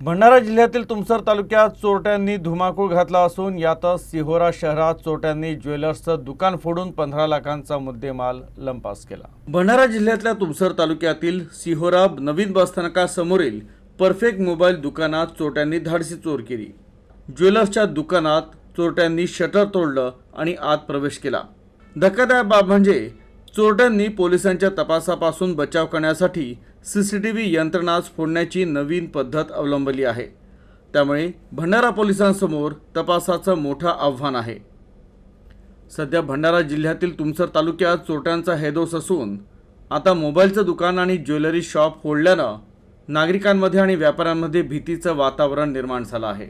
भंडारा जिल्ह्यातील तुमसर तालुक्यात चोरट्यांनी धुमाकूळ घातला असून यातच सिहोरा शहरात चोरट्यांनी ज्वेलर्सचं दुकान फोडून 15 लाखांचा मुद्देमाल लंपास केला। भंडारा जिल्ह्यातल्या तुमसर तालुक्यातील सिहोरा नवीन बसस्थानकासमोरील परफेक्ट मोबाईल दुकानात चोरट्यांनी धाडसी चोरी केली। ज्वेलर्सच्या दुकानात चोरट्यांनी शटर तोडलं आणि आत प्रवेश केला। धक्कादायक बाब म्हणजे चोरट्यांनी पोलिसांच्या तपासापासून बचाव करण्यासाठी सीसीटीव्ही यंत्रणाच फोडण्याची नवीन पद्धत अवलंबली आहे। त्यामुळे भंडारा पोलिसांसमोर तपासाचं मोठं आव्हान आहे। सध्या भंडारा जिल्ह्यातील तुमसर तालुक्यात चोरट्यांचा हैदोस असून आता मोबाईलचं दुकान आणि ज्वेलरी शॉप फोडल्यानं नागरिकांमध्ये आणि व्यापाऱ्यांमध्ये भीतीचं वातावरण निर्माण झालं आहे।